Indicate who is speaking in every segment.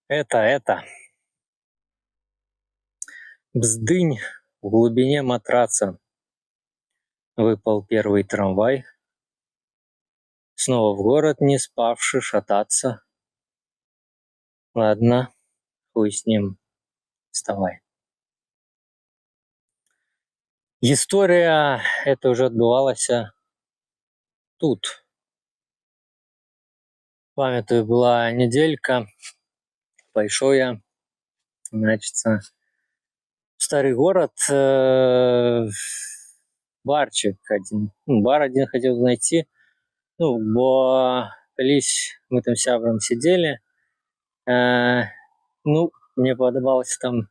Speaker 1: Это. Бздынь, в глубине матраца выпал первый трамвай. Снова в город не спавший шататься. Ладно, хуй с ним, вставай. История эта уже отбывалась тут. Памятаю, была неделька, пошел я, значит, в старый город, барчик один, бар один хотел найти, бо колись мы там сябром сидели, мне подобалось там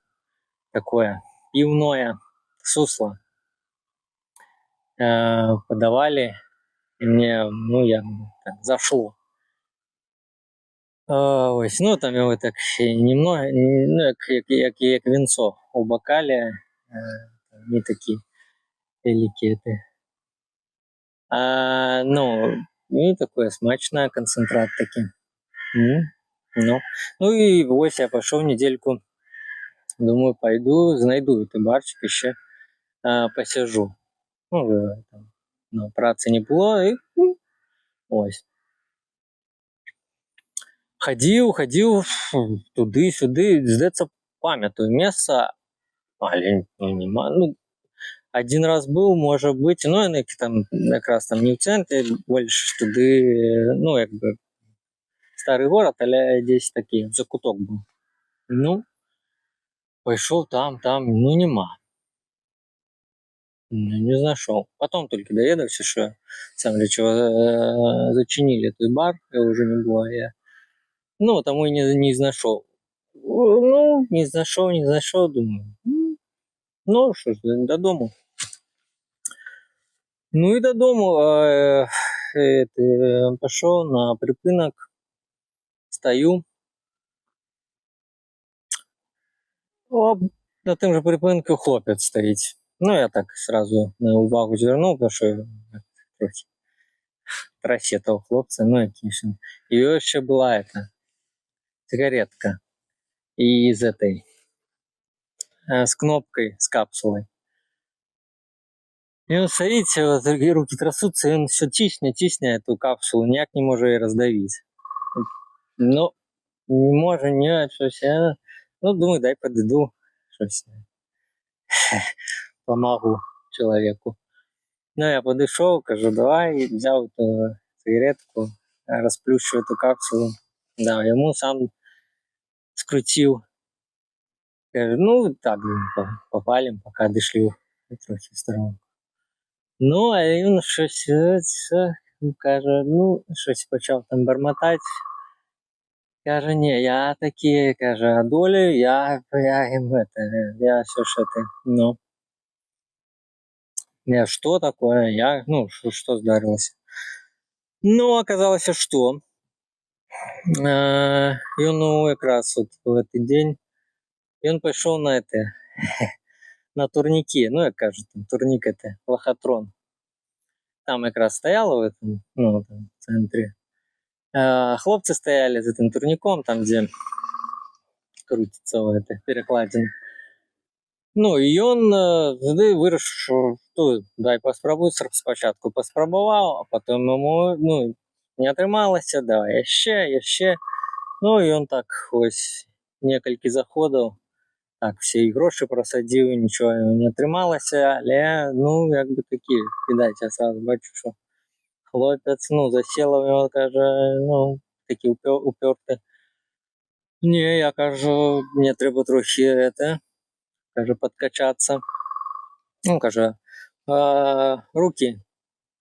Speaker 1: такое пивное сусло, подавали, и мне, я так зашло. Ось, там його так немного, як вінцо у бокалі, не такі великі. І такое смачное, концентрат таки. И ось я пошел недельку, думаю, пойду, знайду этот барчик, еще посижу. Працы не было, и ось. Ходил туды-сюды, здаецца, памятаю месца, але нема. Один раз был, может быть, яны там якраз там не ў цэнтры, больш туды, як бы стары горад, але дзесь такі закуток быў. Пайшоў там, нема. Не знайшоў. Потом только даведаўся, што сам для чего зачинили той бар, его уже не было. Таму і не знайшоў. Не знайшоў, думаю. Що ж, додому. І додому пішов на припинок, стою. На тим же припинку хлопець стоїть. Я так сразу на увагу звернув, тому що трохи трасі того хлопця, якийсь. І ще була сигаретка с кнопкой, с капсулой. И он стоит, руки трясутся, и он все тисне эту капсулу, ніяк не може її роздавити. Не може, щось. Думаю, дай подойду, щось помогу человеку. Я подошел, кажу, давай, взял эту сигаретку, расплющу эту капсулу. Да, ему сам скрутил. Кажу, так, попалим, пока дошли трохи в сторону. А він щось каже, щось почав там бормотати. Каже, ні, я такі, каже, долю, я все ж это, Я что такое? Что здарилось? Оказалось, что ён якраз в этот день ён пошел на турнике, як кажуть, турник это, лохотрон. Там якраз стояло в этом, в центре. Хлопцы стояли за этим турником, там, где крутится перекладина. І ён вирішив, дай поспробую спочатку. Поспробував, а потім йому, не отрималося, давай ще. І він так ось кілька заходів, так, всі гроші просадив, нічого не отрималося, але, якби такі, видать, я сразу бачу, що хлопець, засіло в нього, каже, такі уперти. Ні, я кажу, мені треба трохи, каже, подкачаться. Каже, руки,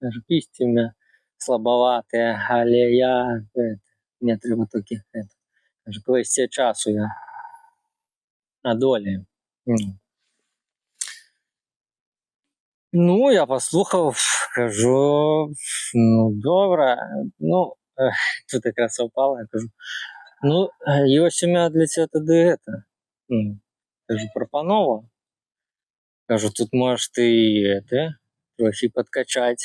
Speaker 1: каже, кисти у меня слабоватые, але мне треба тільки, каже, квесtia часу я одолею. Я послухав, кажу, добре, тут якраз совпало, я кажу, і ось у мене для цього тоді, кажу, пропанова. Кажу, тут можеш ти трохи подкачати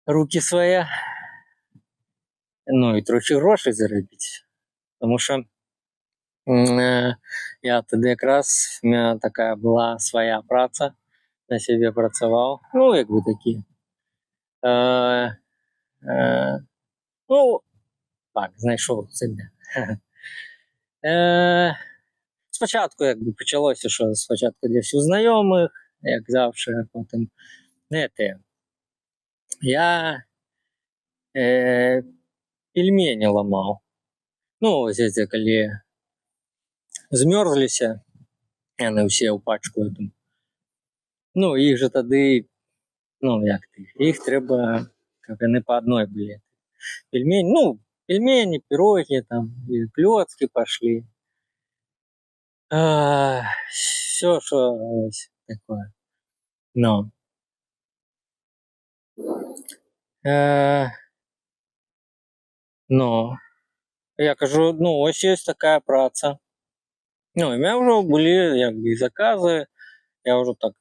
Speaker 1: руки свої, і трохи грошей заробити. Тому що Я тоді якраз, у мене така була своя праця, на себе працював. Ну, якби такі. Е, е, ну, так, знайшов себе. Спочатку якби почалося, що спочатку десь у знайомих, як завжди, потім. Знаєте, я пельмені ламав. Ну, ось ці, коли змерзлися, вони всі в пачку. Ну, їх же тоді, ну, як їх треба, як не по одной були. Пельмени, ну, пельмени, пироги, там, и клёцки пошли. Все, что ось такое. Ну. Е, ну. Я кажу, ну, ось є така праця. Ну, і в мене вже були, якби, закази. Я вже так,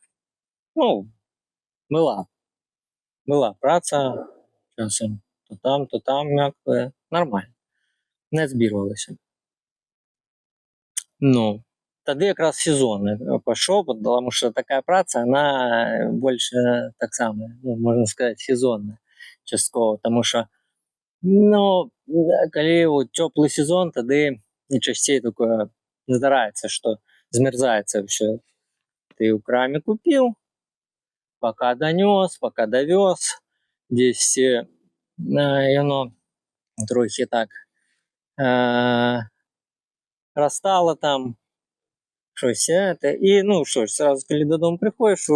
Speaker 1: ну, була праця. Часом то там, якби, нормально. Не збірвалися. Ну, тоді якраз сезон пішов, тому що така праця, вона більше так само, ну, можна сказати, сезонна частково, тому що, ну, коли от теплий сезон, тоді найчастіше таке здарається, що змерзається все. Ти в крамі купив, поки донес, поки довез, десь воно трохи так розстало там, щось это. І, ну що ж, сразу, коли додому приходиш,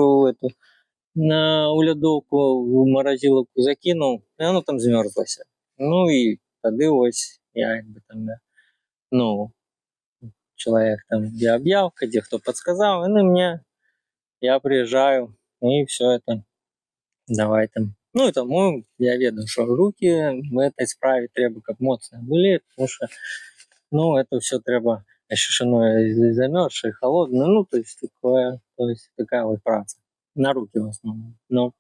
Speaker 1: на улядовку, в морозиловку закинув, і воно там змерзлося. Ну і тоді ось я якби там, ну, чоловік там где об'явка, где хто підказав, і мені, я приїжджаю, і все это, давай там. Ну і тому я веду, що руки в этой справі треба, як моцно були, тому що, ну, это все треба, еще ж оно замерзшее, холодное, ну, то есть такое, то есть такая вот праца. На руки в основному. Ну,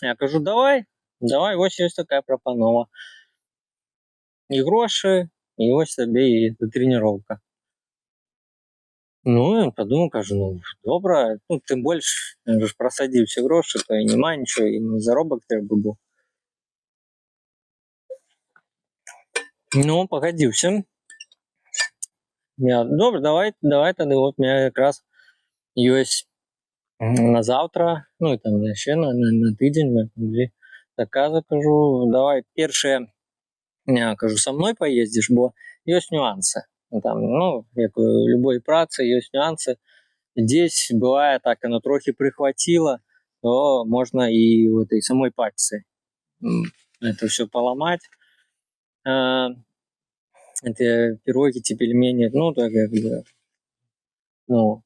Speaker 1: я кажу, давай, ось ось така пропанова. І гроші, і ось тобі і тренування. Ну, я подумав, кажу, ну, добре, ну, тим більше, я ж просадив всі гроші, то і нема нічого, і не заробок треба був. Ну, погодився. Я, добре, давай тоді, от мене якраз є на завтра, ну, і там ще на тиждень, ми могли закази, кажу, давай перше, я кажу, со мною поїздиш, бо є нюанси. Там, ну, як у любой праці, є нюанси. Здесь бывает так, оно трохи прихватило, то можно и в этой самой пачце это все поломать. Это пироги, эти пельмени, ну, так как бы, ну.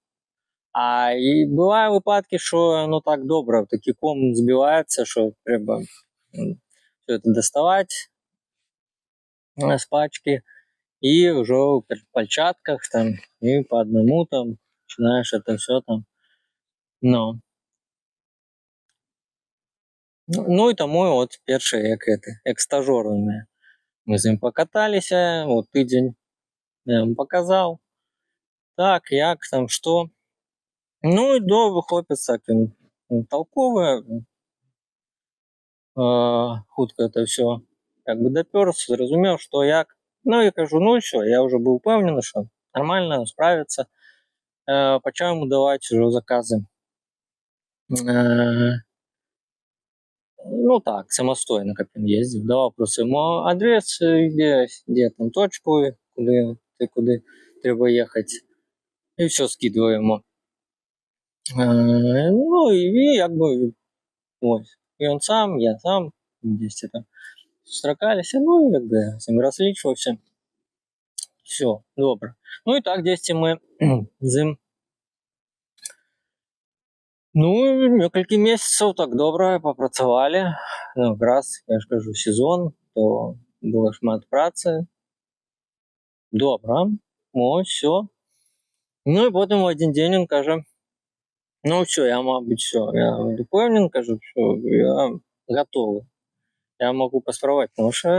Speaker 1: А і буває випадки, що ну так добре, такий ком збивається, що треба все це доставати з пачки, і вже в пальчатках там, і по одному там починаєш це все там. Ну. Ну і тому от перше, як стажер у мене. Ми з ним покаталися, от тиждень я вам показав. Так, як там, що. Ну і довго хлопець так він толковий, хутко це все як би доперся, зрозумів, що як. Ну я кажу, ну що, я вже був впевнений, що нормально, справиться. Почав йому давати вже закази. Ну так, самостойно, как он ездил. Давал просто ему адрес, где там точку, куди треба їхати. І все скидываю йому. Ну і якби ось. І він сам, я сам, десь там зустракалися, ну і якби з ним розлічувався. Все, добре. Ну і так, десь ми з ним. Ну, несколько месяцев так добре попрацювали. Ну, якраз, я ж кажу, сезон, то було шмат праці. Добре. Ось, все. Ну і потім в один день він каже, ну все, я, мабуть, все. Я впевнений, кажу, що я готовий. Я можу поспробувати, тому що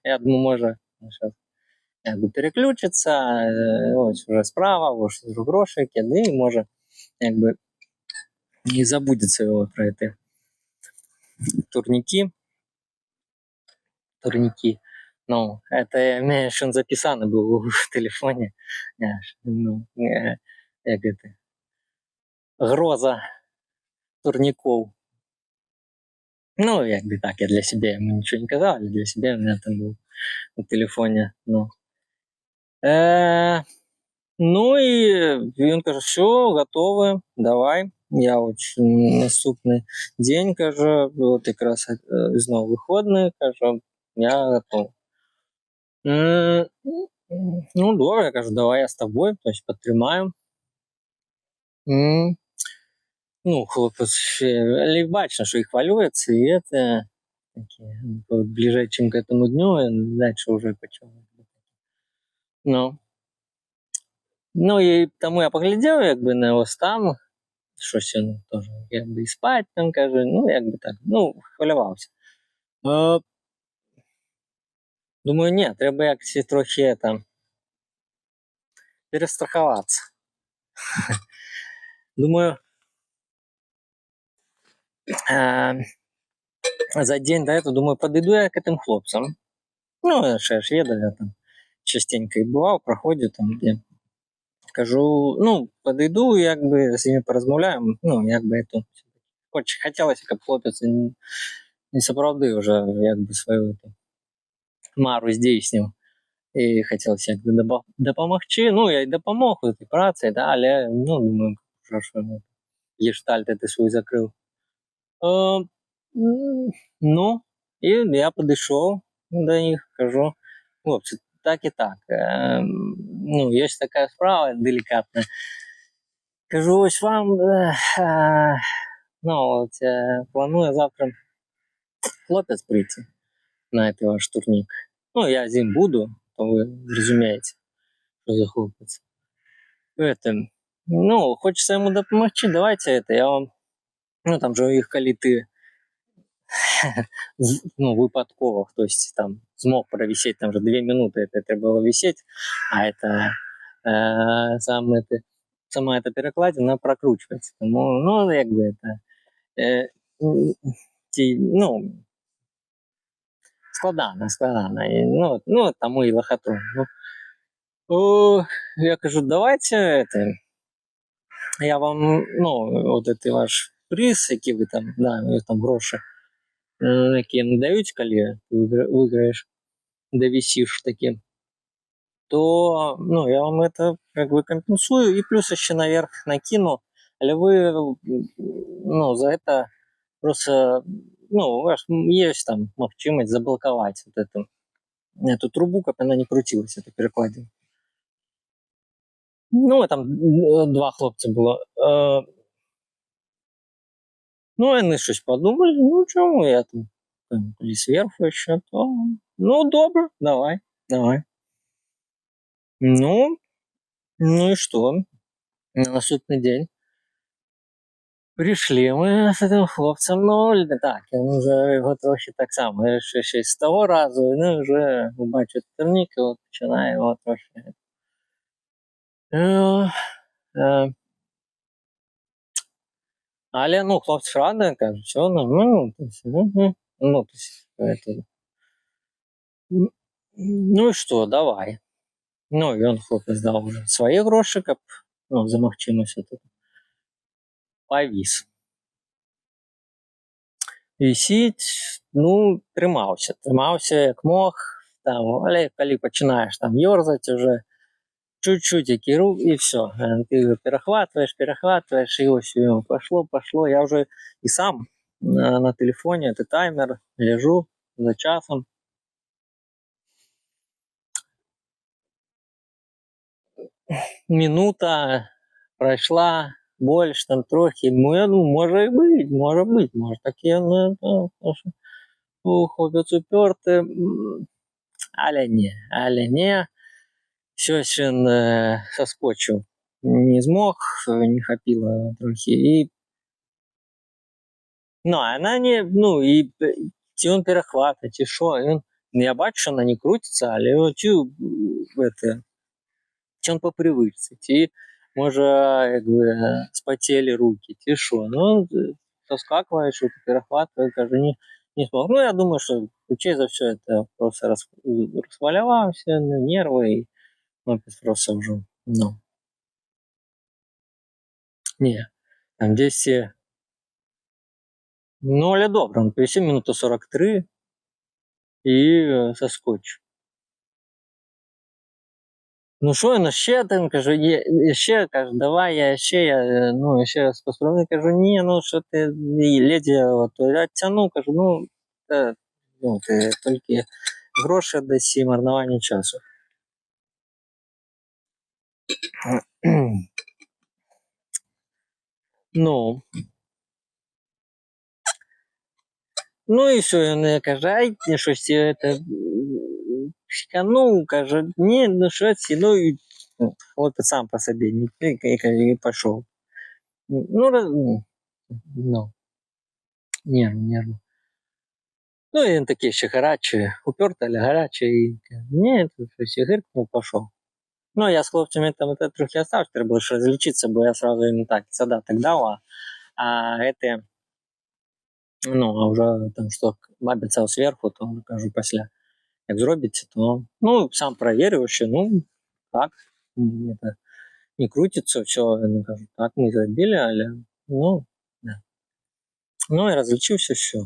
Speaker 1: я думаю, може, якби переключиться, ось вже справа, ось гроші киди, і може якби не забудеться його про ці турніки. Ну, это, знаешь, он записан был в телефоне. Ну, як это, гроза турников. Ну, якби так, я для себя ему ничего не казал, для себя у меня там был на телефоне. Ну, ну і він каже, все, готове, давай. Я очень наступний день, каже, от якраз знову виходний, каже, я готов. Ну, добре, я кажу, давай я з тобою, тобто підтримаю. Ну, хлопець, бачно, що і хвилюється, і це таке, ближе, чим к этому дню, далі вже почав. Ну, і тому я поглядів, якби на його стан, щось він теж, якби і спать там, каже, ну, якби так, ну, хвилювався. Думаю, ні, треба якось трохи там перестрахуватися. Думаю, за день до этого, думаю, подойду я к этим хлопцам. Ну, я ж еду, я там частенько і бував, проходжу там, де. Кажу, ну, подойду, якби з ними порозмовляємо, ну, якби это, хоч хотілося, щоб хлопець не справдив вже, якби свою мару здійснив. І хотілося якби допомогти. Ну, я й допомог у цій праці, да, але, ну, думаю, що гештальт ти свій закрив. Ну, і я підійшов до них, кажу, хлопці, так і так. Ну, є така справа делікатна. Кажу, ось вам, ну, от, планую завтра хлопець прийти на цей ваш турнік. Ну, я з ним буду, то ви розумієте, що за хлопець. Ну, хочеться йому допомогти, давайте это, я вам, ну, там же їх каліти, ну, випадково, хтось там змог провисеть, там же 2 минуты это треба було висеть, а это сама эта перекладина прокручивается. Тому, ну, якби это, ну, складно. І, ну, тому і лохотрон. Я кажу, давайте это, я вам, ну, от цей ваш приз, який ви там, да, там гроші, які надають, коли ти виграєш, де висиш таким, то, ну, я вам это как бы компенсую и плюс еще наверх накину, але вы, ну, за это просто, ну, у вас есть там можливість заблокувати вот эту трубу, как она не крутилась, эта перекладина. Ну, там 2 хлопці було. Ну, вони щось подумали, ну, чому я там зверху ще, то, ну, добре, давай. Ну и что? На наступний день прийшли ми з цим хлопцем, ну, так, він вже його трохи так само, ще з того разу, ну, вже бачить турнік, і от починає його трохи. Але, ну, хлопці радий, каже, все нормально, ну, то есть, это, ну і що, давай. Ну, і він хлопець дав вже свої гроші, каб, ну, замовчимося тут. Повіс. Висіть, ну, тримався як мог, там, але коли починаєш там ёрзать уже, чуть-чуть який рух, і все. Ти його перехватываешь, і ось його пошло. Я вже і сам на телефоні, це таймер, лежу за часом. Минута пройшла, більше там трохи, ну, може бути, може таке, ну, хлопець упертий, але ні, щось він соскочив, не змог, не хапіло трохи, і, ну, вона не, ну, і ці він перехватить, і що, він, я бачу, що вона не крутиться, але цю чи он по привычці, ці, може, якби, спотіли руки, ті що. Ну, соскакивает, что-то перехватывает, кажу, не смог. Ну, я думаю, что ключей за все это просто расхвалявався, нервы, и просто уже, ну, не, там десь, ну, але добре, он повісив минуту 43 і соскочив. Ну що він ще там, кажу, ще, кажу, давай я ще, ну, ще раз поспробую, кажу, ні, ну, що ти, леді, от, я тяну, кажу, ну, ти тільки гроші десь і марнування часу. Ну, ну і все, він каже, ай, щось це, ну, каже, ні, ну, щось, ну, і хлопець сам по собі, і пішов. Ну, ну, нервно. Ну, і він такий ще гарячий, упертий, але гарячий. І ні, тут щось і гиркнув, пішов. Ну, я з хлопцями там трохи остався, треба було ще розлічитися, бо я сразу їм так задаток дав, ну, а вже там, що обіцяв зверху, то кажу, після, як зробиться, то, ну, сам перевірив ще, ну, так, это не крутиться, все, я кажу, так, ми зробили, але, ну, да. Ну, і розлічився, все,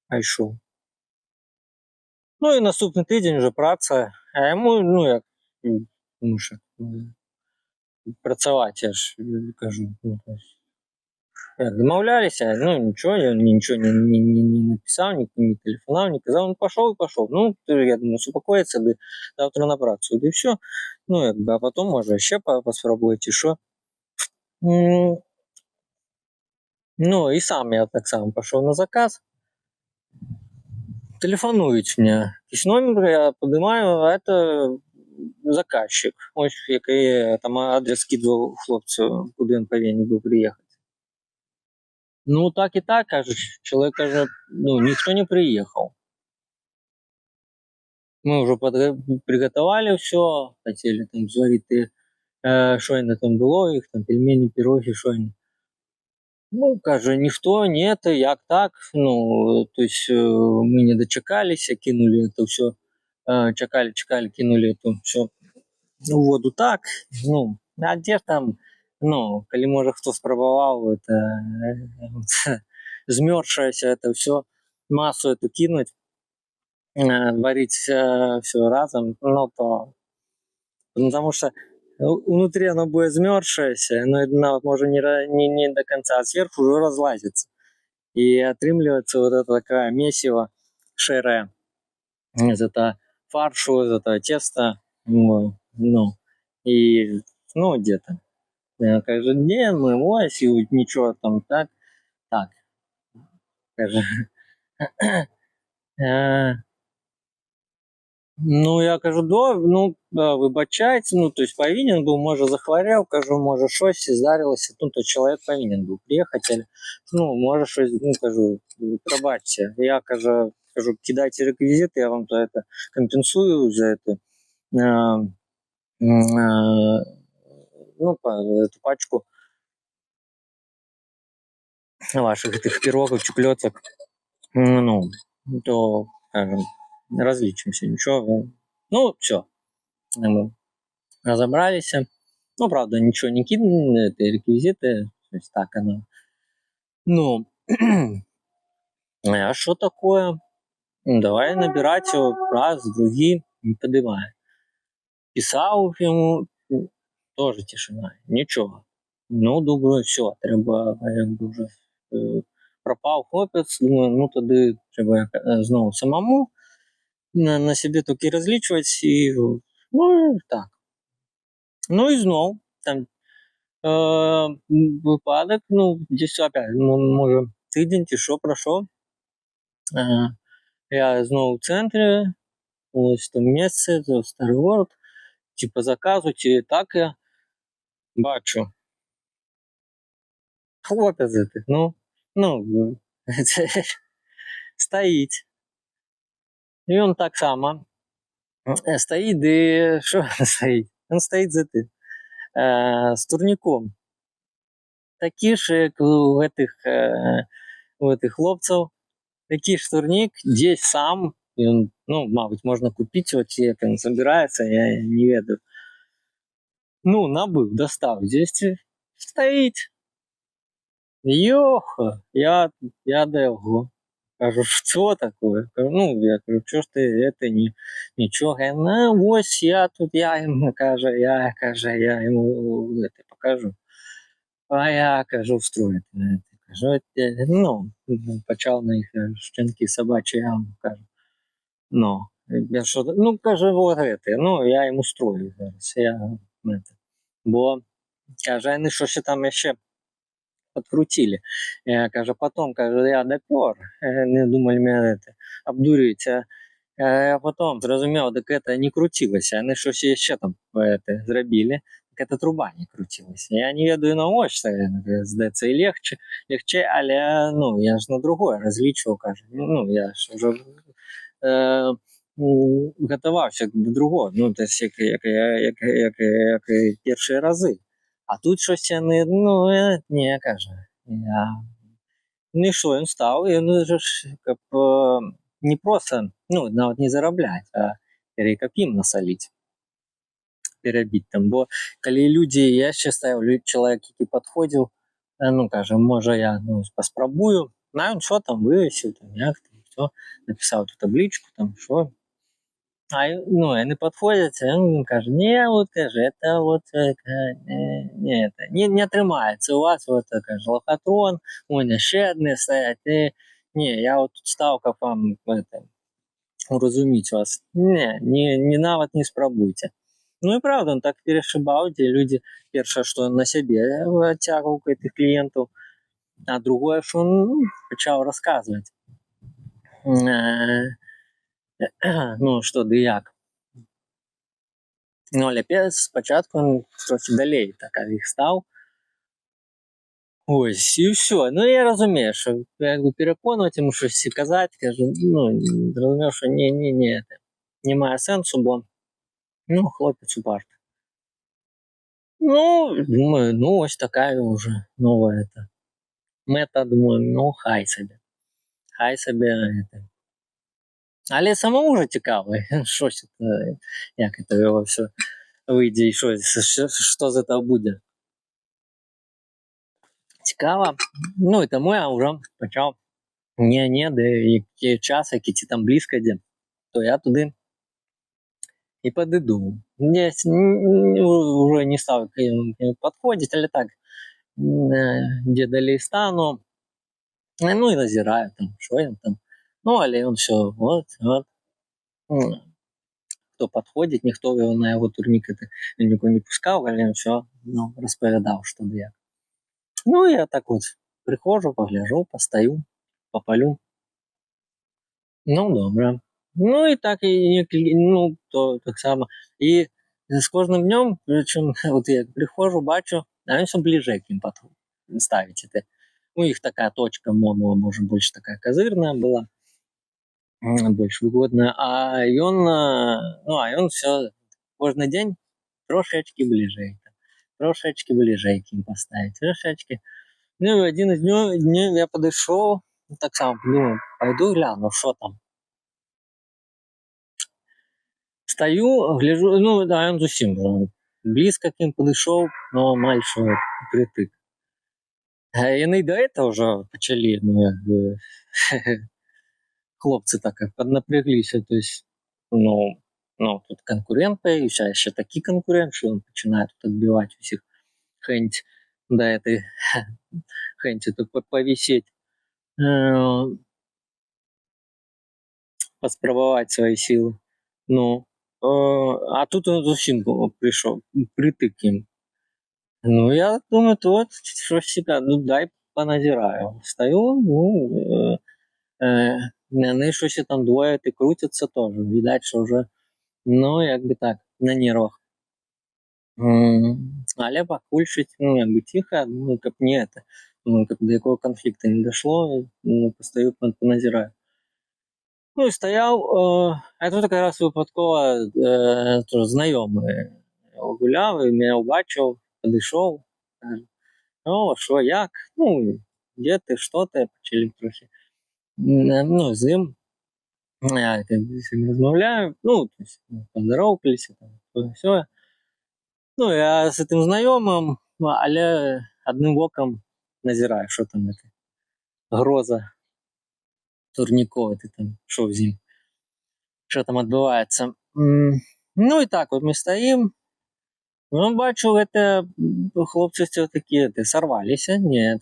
Speaker 1: а йшов. Ну, і наступний тиждень вже праця, а йому, ну, як, тому що працювати, я ж кажу, ну, то есть, як домовлялися, ну, нічого, я нічого не написав, не телефонував, не казав, ну, пішов і пішов. Ну, я думаю, успокоїться, да, завтра на працю, да і все. Ну, якби, а потім, може, ще поспробуйте, що. Ну, і сам я так само пішов на заказ. Телефонують мені. Якийсь номер, я піднімаю, а це заказчик. Ось який там адрес скидував хлопцю, куди він повинен був приїхати. Ну, так і так, каже, чоловік каже, ну, ніхто не приїхав. Ми вже приготували все, хотіли там зварити, що там було, їх там пельмені, пироги, що. Ну, каже, ніхто, ні, як так, ну, то есть мы не дочекались, кинули это все, чекали, кинули это все в воду так, ну, а де там, ну, коли, може, хто спробував, это, змерзшееся это все, массу эту кинуть, варить все разом, ну, то, потому что внутри оно будет змерзшееся, но оно может не до конца, а сверху уже разлазится. И отрымливается вот это такое месиво шире из этого фаршу, из этого теста, ну, и, ну, где-то. Каждый день мы мылась, и ничего там так, каже. Ну, я кажу, ну, вибачайте, ну, то есть повинен був, може, захворів, кажу, може, щось здарилося, ну, то чоловік повинен був приїхати, ну, може, щось, ну, кажу, пробачте. Я, кажу, кидайте реквізити, я вам то это компенсую за это, ну, эту пачку ваших этих пирогов, чуклеток, ну, то, скажем, различимся, ничего, ну, все, мы разобрались. Ну, правда, ничего не кинули, это реквизиты, то есть так оно. Ну, а что такое? Ну, давай набирать его раз, другие, не поднимая. Писал ему, тоже тишина, ничего. Ну, думаю, все, треба, якби вже пропав хлопець, думаю, ну тоді треба знову самому на собі таки розлічувати і, ну, так. Ну і знов, там, випадок, ну, десь опять, може, тиждень чи що пройшов. Я знову в центрі, ось там місце, це старий город, чи по заказу, чи так я бачу. Хлопець этот, ну, це стоїть. І він так само Стоит, да что стоит? Он стоит за ты, с турником. Такі ж, як у этих хлопців, такий ж турнік, десь сам, він, ну, мабуть, можна купити, от як він збирається, я не ведаю. Ну, набив, достав, здесь стоїть. Йоха, я до його. Кажу, що таке? Кажу, ну, я кажу, що ж ти, це нічого. Ну, ось я тут, я йому, я йому це покажу. А я, кажу, встроїти. Кажу, ну, почав на їх щенки собачі, я вам кажу. Ну, я що, ну, каже, вот это, ну, я йому строю зараз, бо, каже, вони що ще там ще подкрутили. Каже, потом, каже, я допер, не думали мене обдурюють, а потом зрозумів, так це не крутилося, вони щось ще там зробили, так це труба не крутилася. Я не ведаю на ось, здається, і легче, але, ну, я ж на другое розлічував, каже, ну, я ж вже готувався до другого, ну, тобто, як перші рази. А тут щось я не, ну, ні, каже, я... Ну і що, він став, і він же ж, не просто, ну, навіть не заробляти, а перекопим насолити, перебити там. Бо коли люди, я ще ставив, чоловік, який підходив, ну, каже, може я, ну, поспробую, ну, він що там, вивісив, там, як там, все, написав ту табличку, там, що. А, ну, они подходят, а он каже, не, вот, каже, это вот, не, это, не тримається у вас, вот, каже, лохотрон, вон ще одне стоять, не, я вот тут став, как вам, это, уразуміть вас, не навіть не спробуйте. Ну и правда, он так перешибал, где люди, перше, что он на себе оттягивал этих клиентов, а другое, что он, ну, почав рассказывать, ну, что да як. Ну, але спочатку він трохи далей так їх став. Ось, і все. Ну, я розумію, що якби переконувати йому щось казати, кажу, ну, зрозумів, що ні, немає сенсу, бо, ну, хлопець упартий. Ну, думаю, ну, ось така вже нова это, мета, думаю, ну, хай собі, это. Але самому вже цікаво, щось, як це його все вийде, і що з цього буде. Цікаво. Ну, і тому я вже почав де який час, як іти там близько де, то я туди і підійду. Десь вже не став підходити, але так, де далі стану, ну і назираю там, що він там. Ну, але він все, от. Хто підходить, ніхто його на його турнік нікого не пускав, але він все, ну, розповідав, що де як. Ну, я так от приходжу, погляжу, постою, попалю. Ну, добре. Ну і так, ну, то так само. І з кожним днем, причому, от я приходжу, бачу, а він все ближе к ним ставить. Это. У них такая точка, может, больше такая козырная была, больше выгодная. А он все кожний день трошечки ближе к ним поставить, трошечки. Ну, і один із днів я підійшов, так само подумав, пойду гляну, що там. Стою, гляжу, ну, да, він зовсім близько к ним підійшов, но мальчик притик. І вони до этого вже почали, ну, якби, хлопці так поднапряглися, то есть, ну, тут конкурент появився, ще такий конкурент, що він починає тут відбивати усіх хенть, до этой хенті тут повисеть, поспробувати свої сили. Ну, а тут він зовсім прийшов, притик їм. Ну, я думаю, то вот что себя, ну, дай поназираю. Стою, ну, вони щось там двоє і крутяться теж. Видать, що вже, ну, якби так, на нервах. Але покуль щось, ну, якби тихо, ну, как не это, ну, как до якого конфлікту не дошло, ну, постою, поназираю. Ну і стояв, а тут якраз випадково теж знайомий гуляв, і мене побачив, підійшов, каже: "О, що, як? Ну, де ти, що ти?" Почали трохи. Ну, з ним, я з ним розмовляю, ну, то есть, поздоровкалися, там, то все. Ну, я з цим знайомим, але одним оком назираю, що там це, гроза турнікова, ти там, що з ним, що там відбувається. Ну і так, от ми стоїмо. Ну, бачу, хлопці все такі сорвалися, ні,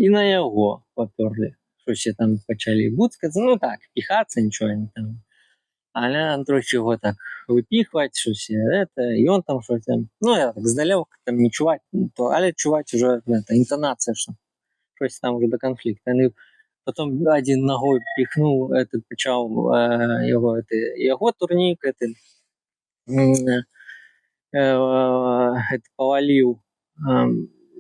Speaker 1: і на його поперли. Щось ще там почали буцкатися, ну так, піхатися, нічого не там. Але трохи його так випіхувати, щось, і он там щось там. Ну, я так здалека там не чувати, але чувати вже інтонація, що щось там вже до конфлікту. Вони потім один ногою піхнув, почав його турнік, повалив.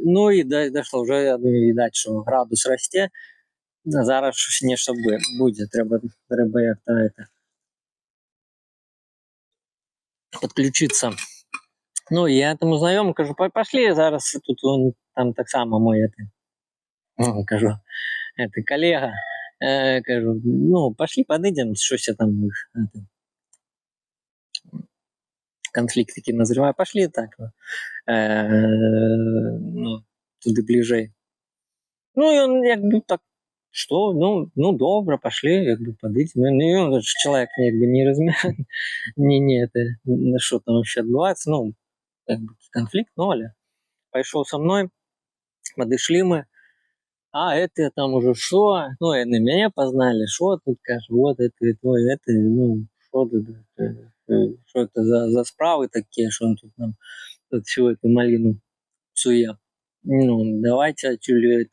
Speaker 1: Ну і дошло вже, я думаю, видать, що градус росте. Зараз щось нечто буде. Треба як-то підключитися. Ну, я тому знайому кажу, пошли зараз тут он там так само мой кажу, колега. Кажу, ну, пошли подойдем, щось я там конфликт такий назріває. Пошли так. Ну, туди ближей. Ну, і він якби так, що, ну добре, пошли, якби подойдем. Ну, і він чоловік якби не розуміє, на що там вообще відбувається, ну, якби конфлікт, ну, але пішов со мною, подошли ми, а это там уже что, ну, и на меня познали, что тут, кажешь, вот это твой, ну, что тут, что это за справы такие, что он тут нам тут всю эту малину псует. Ну, давайте, чули,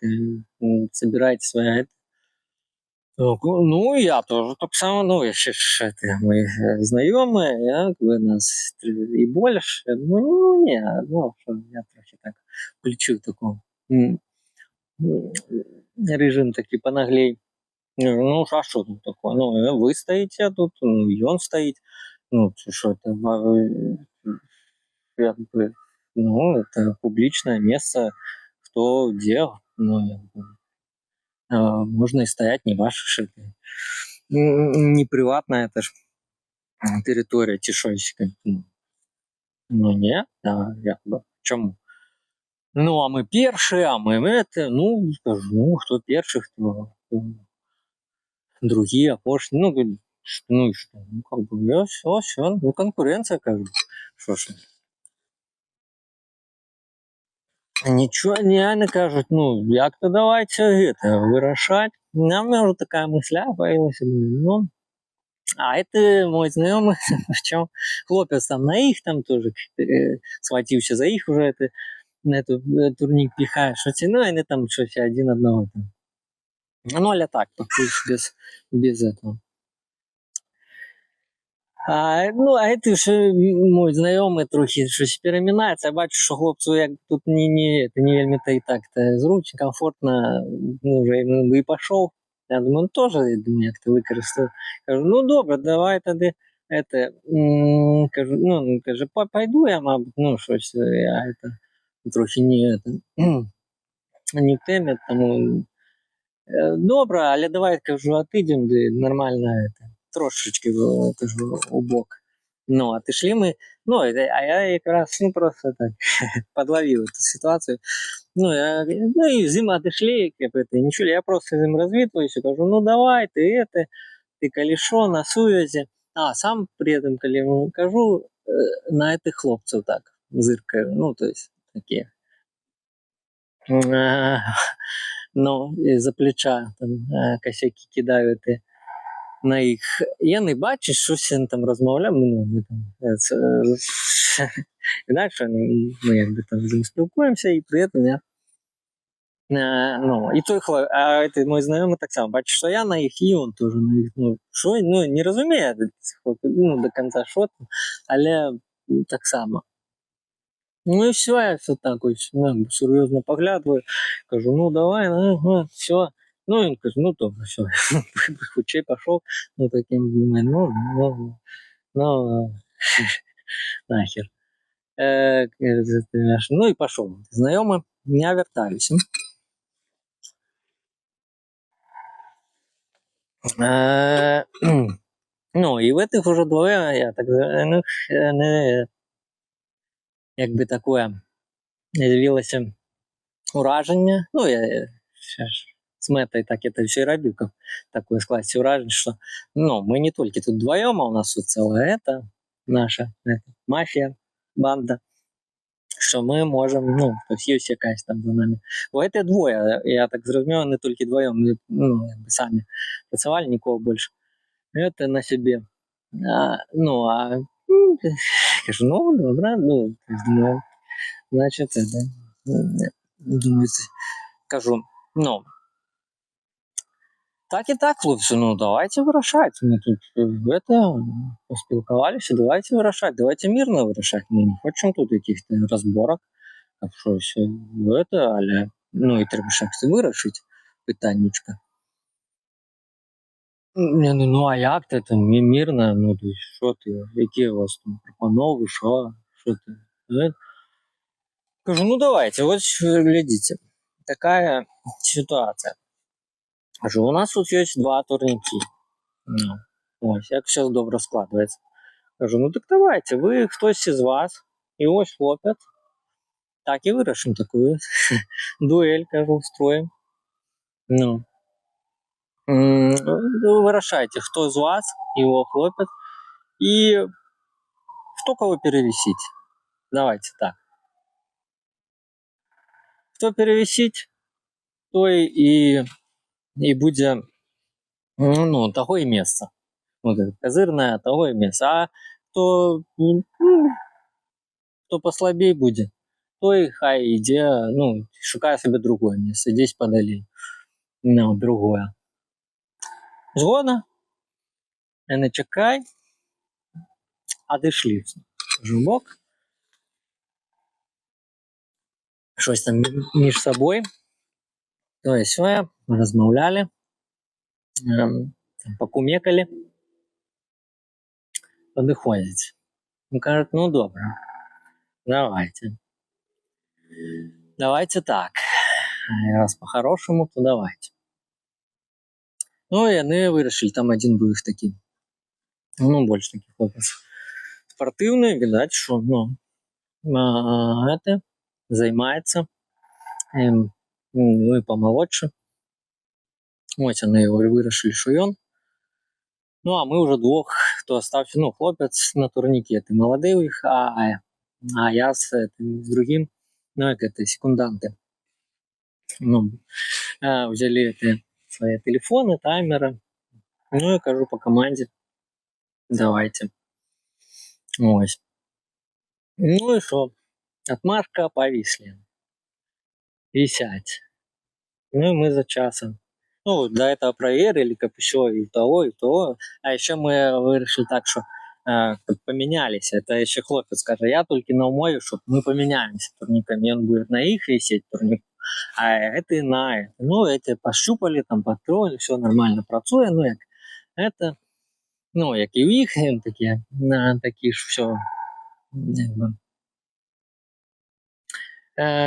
Speaker 1: собирайте свои. Ну, я тоже так само, ну, еще мои знайомые, якби нас і більше. Ну, ні, ну, що я трохи так включив такого. Режим такий понаглей. Ну, а что тут такое? Ну, вы стоите тут, ну, и он стоит. Ну, что это, как бы, ну, это публичное место, кто где, ну, можно и стоять, не ваше это. Не приватная это ж територія, чи щось. Ну, ні, якби, чому? Ну, а ми перші, а ми це, ну, скажу, ну, хто перший, хто другие, опошли, ну, говорит, ну и что, ну, как бы, я все, ну, конкуренция, как бы, что ж. Нічого не кажуть, ну, як-то давайте вирішати. У меня уже такая мысля появилась, ну, а это мой знайомий, причем хлопець там на їх там тоже схватився за їх уже на эту турнік пихає, що ці, ну, вони там щось один одного там. Ну, але так, без этого. А це вже мой знайомий трохи щось перемінається. Я бачу, що хлопцю як тут не вельми та і так-то зручно, комфортно, ну, вже і пішов. Я думаю, ну, теж, як то використав. Кажу, ну, добре, давай тоді, кажу, ну, каже, пойду я, мабуть, ну, щось, я трохи не в темі, тому, добре, але давай, кажу, отойдем, нормально, трошечки, кажу, у бок. Ну, отошли мы, ну, а я как раз, ну, просто так подловил эту ситуацию. Ну, ну и зим отошли, как бы, ничего, я просто зим развитываюсь и кажу, ну, давай, ты колешо на сувязи. А сам при этом, коли ему кажу, на этих хлопцев так зыркаю, ну, то есть, такие, ну, из-за плеча там косяки кидаю, на їх. Я не бачу, щось він там розмовляв, ми там, інакше ми якби там з ним спілкуємося, і при цьому я, ну, і той мой знайомий так само, бачиш, що я на їх, і він теж на їх, ну, що, ну, не розуміє, ну, до кінця, що там, але так само. Ну і все, я все так ось, ну, серйозно поглядаю, кажу, ну, давай, все, Ну, він каже, ну добре, все. Худчей пішов, ну таким думаю, ну, нахер. Ну і пішов. Знайомий, я вертаюся. Ну, і в этих уже двоє, я так ну, не, якби таке з'явилося ураження. Ну, я ще ж з метой так это все и робил, как такое скласти уражение, что, ну, мы не только тут вдвоем, а у нас тут целая это, наша мафия, банда, що ми можемо, ну, всі якась там за нами. Бо это двоє, я так зрозумів, не тільки вдвоєм, ми, ну, якби самі працювали, нікого більше. Это на себе. Кажу, ну, добре, ну, думаю, значить, это, думаю, кажу, ну, так і так, хлопці, ну, давайте вирішати. Ми тут поспілкувалися, давайте вирішати, давайте мирно вирішати. Ми не хочемо тут якихось розборок, а щось, але, ну, і треба ж вирішити питаннячко. Ну, а як ти там мирно, ну, то що ти, які у вас там пропанови, що ти? Кажу, ну, давайте, вот глядите, такая ситуация. Кажу, у нас тут есть два турники. Ну, ось, як все добре складається. Кажу, ну так давайте, ви хтось із вас, і ось хлопець, так і вирішимо таку дуель, кажу, устроїмо. Ну, вы вырашайте, кто из вас, его хлопец, и кто кого перевесить. Давайте так. Кто перевесить, той и будет, ну, того и место. Вот это козырное, того и место. А кто послабее будет, той хай иди, ну, шукай себе другое место, здесь подали. Ну, другое. Згодна? Не чекай, а дійшли. Жубок. Щось там між собою. То есть все, розмовляли, покумекали, подходять. Он кажет, ну добре, давайте. Давайте так. Раз по-хорошему, то давайте. Ну, и они вырашили, там один был их такий, ну, больше таких хлопец. Спортивный, видать, что, ну, это, займается, ну, и помолодше. Ось вони вирішили, що він. Ну, а ми вже двох, хто остався, ну, хлопець на турніке, ти молодий, а я с другим, ну, это секунданты. Ну, взяли свои телефоны, таймеры. Ну, я кажу по команде, давайте. Ось. Ну и что? Отмашка, повисли. Висять. Ну и мы за часом. Ну, до этого проверили, как еще и того, и того. А еще мы решили так, что поменялись. Это еще хлопец скажет, я только на умове, что мы поменяемся турниками. Он будет на их висеть турник, а это на это. Ну, эти пощупали, там, потроили, все нормально працує. Ну, як это, ну, як і в їх, такі ж все, якби.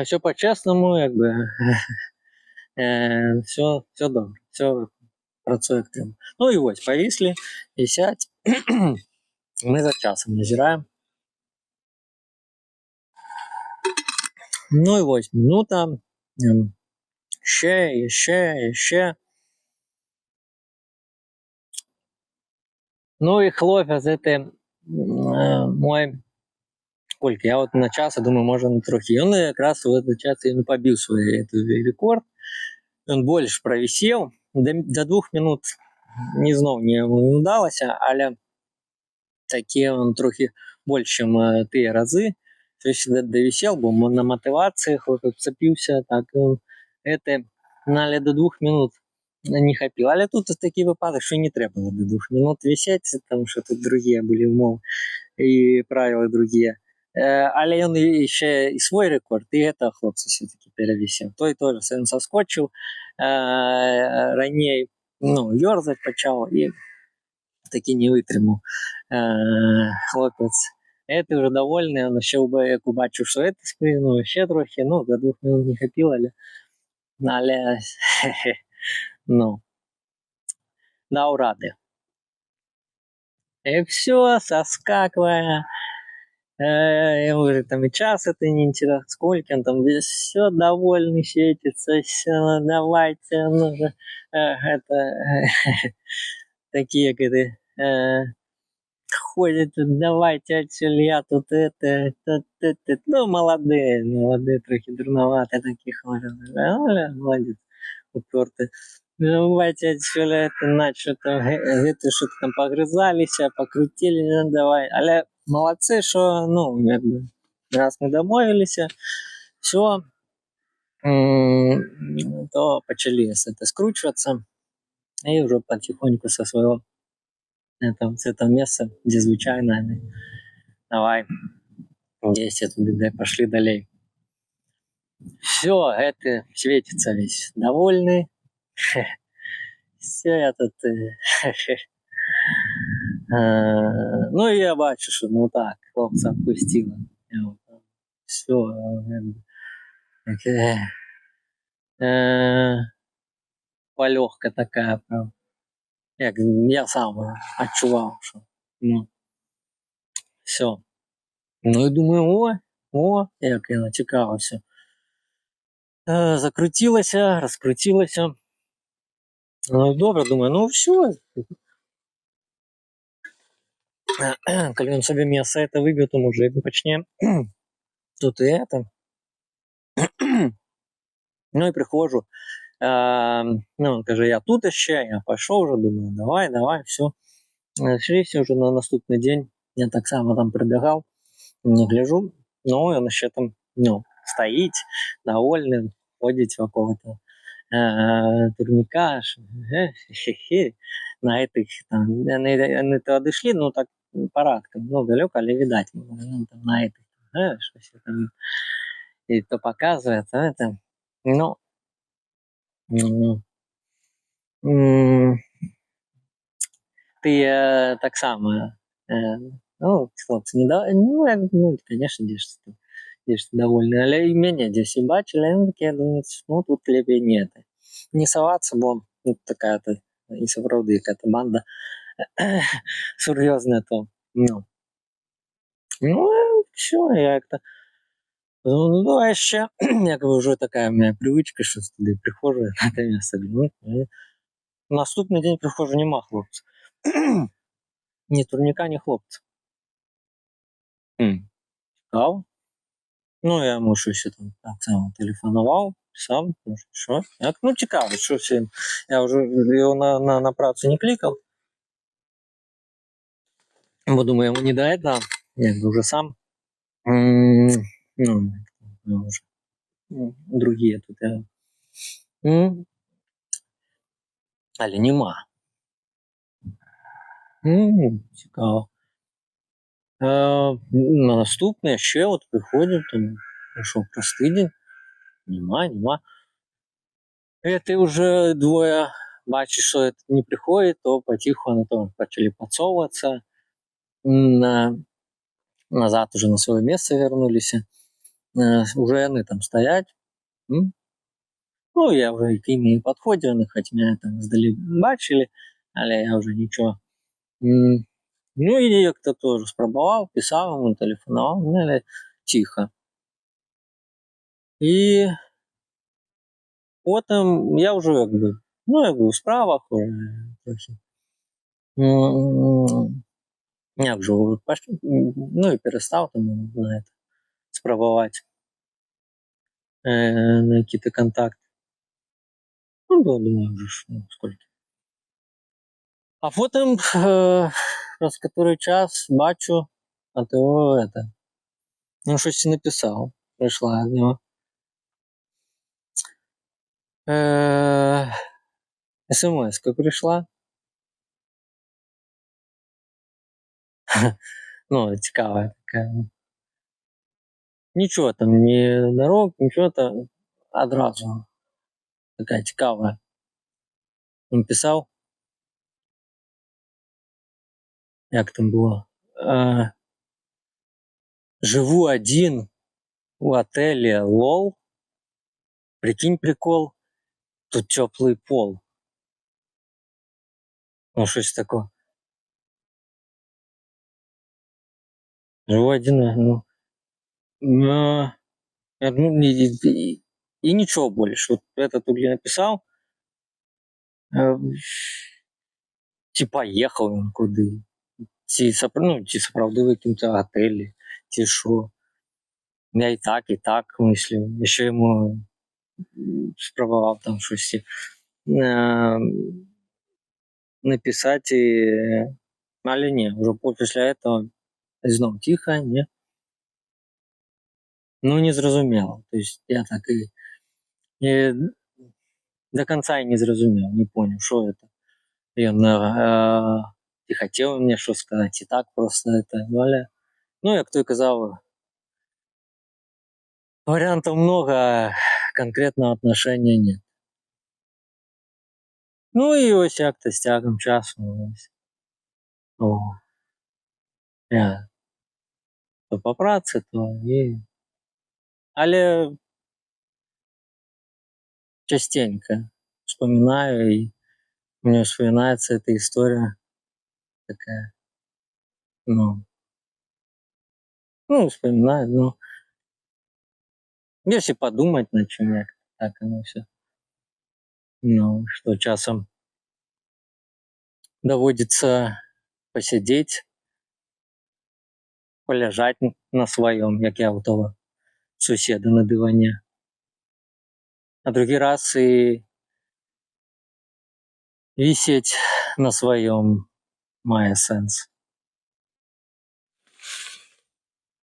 Speaker 1: Все по-чесному, якби. Все добре, все працює активно. Ну і ось, повисли, висять. Ми за часом назираємо. Ну і ось, минута. Ще. Ну і хлопець, це мой сколько, я вот на час, я думаю, можно на трохи. И он как раз в этот час и побил свой рекорд. Он больше провисел. До 2 минут не знов не удалося, але такі он трохи більше, чем ті рази. Тобто довисел, бо на мотивації хлопець вцепився, так, это, але до 2 минут не хапив. Але тут такий випадок, що не треба було до 2 минут висеть, тому що тут другі були умови і правила другі. Але ён ще і свой рэкорд, і гэта хлопцы все-таки перавісіў. Той тоже ён саскочыў раней, ну, ёрзаць пачаў і такі не вытрымаў хлопец. Гэты уже довольны, он ще як убачыў, што гэты спрыгнуў ще трохі, ну, до 2 минут не хапіла, але ну, даў рады. И все, соскакивая. Я говорю, там и час это не интересно, сколько он там, все довольный, светится, все, ну, давайте, ну, это, такие, когда ходят, давайте отсюда, я тут это, ну, молодые, трохи дурноватые такие ходят, молодец, упертые. Давайте отсюда, это, начал там, это, что-то там погрызались, покрутили, ну, давай, але молодцы, що, ну, якби, раз ми домовилися, все, то почали скручиваться, и уже потихоньку со своего с этого места, где звичайно они, давай, 10 туди, пошли далей. Все, это светится весь довольный, все я тут, ну, і я бачу, що, ну, так, хлопця відпустило. Все, полегка такая, прям. Я сам відчував, що, ну, все. Ну, і думаю, як я начекався. Закрутилася, розкрутилася. Ну, добре, думаю, ну, все. Коли він собі м'ясо это виб'є, то може почне тут і это. Ну, і приходжу. Ну, он каже, я тут ще, я пішов вже, думаю, давай, все. Все вже на наступний день. Я так само там прибігав, не гляжу. Ну, він ще там, ну, стоїть, довольний, ходить вокруг этого турника, на этих, там, они то одошли, ну, так, парадком, ну, далеко, але видать, ну, там, на этих, что все там, и то показывает, это, ну, ты так само, ну, хлопцы, ну, конечно, десь довольны, але і мяне десь і бачили, ну, такі, ну, тут лепей не соваться, бо ну, така-то, і сапраўды, якая-то банда сур'ёзная, то, ну, все, я як-то, ну, а ще, як вже така у мене привичка, що туди приходжу на те місце, ну, наступний день приходжу, нема хлопця. Ні турніка, ні хлопця. Цікаво. Ну, я йому щось там так само телефонував, сам, що, як, ну, цікаво, що всім. Я вже його на працю не кликав, бо думаю, йому не до этого, якби вже сам, ну, вже, другие тут, але нема. Цікаво. На наступне ще от приходять, там, що, простий день, нема. І ти вже двоє бачиш, що не приходить, то потихо на то почали подсовываться, назад уже на своє місце вернулися, уже вони там стоять. Ну, я вже к ним підходив, вони хоч мене там здалі бачили, але я вже нічого. Ну, і як-то теж спробував, писав йому, телефонував, ну, але тихо. І потім я вже якби, ну, якби у справах уже трохи. Я вже ну, і перестав там на это спробувати на якісь контакти. Ну, думаю, вже ну, скільки. А потім раз который час бачу, а то это, ну, щось написав, прийшла від нього. СМС-ка прийшла. Ну, цікава така. Нічого там, ні дорог, нічого там, одразу така цікава. Він писав, як там було, живу один у отеле Лол, прикинь прикол, тут теплый пол. Ну, щось таке. Живу один, ну, ну, и ничего больше. Вот этот Угли написал, ці поїхав він куди, ці справді в якому-то готелі, ці що. Я і так мислив. Ще йому спробував там щось написати, але ні, вже після цього знов тихо, ні. Ну, не зрозуміло. Тобто я так і до конца і не зрозумів, не понял, що це. Ён і хотів мені що сказати, і так просто это, ну, як той казав, вариантов много, а конкретного отношения нет. Ну і ось як-то з тягом часу ось. О, я то по праці, то і. Але частенько вспоминаю, и мне вспоминается эта история такая, вспоминаю, если подумать над чем, як так оно все. Что часом доводится посидеть, полежать на своем, як я у того сусіда на дивані. А другий раз і висеть на своем має сенс.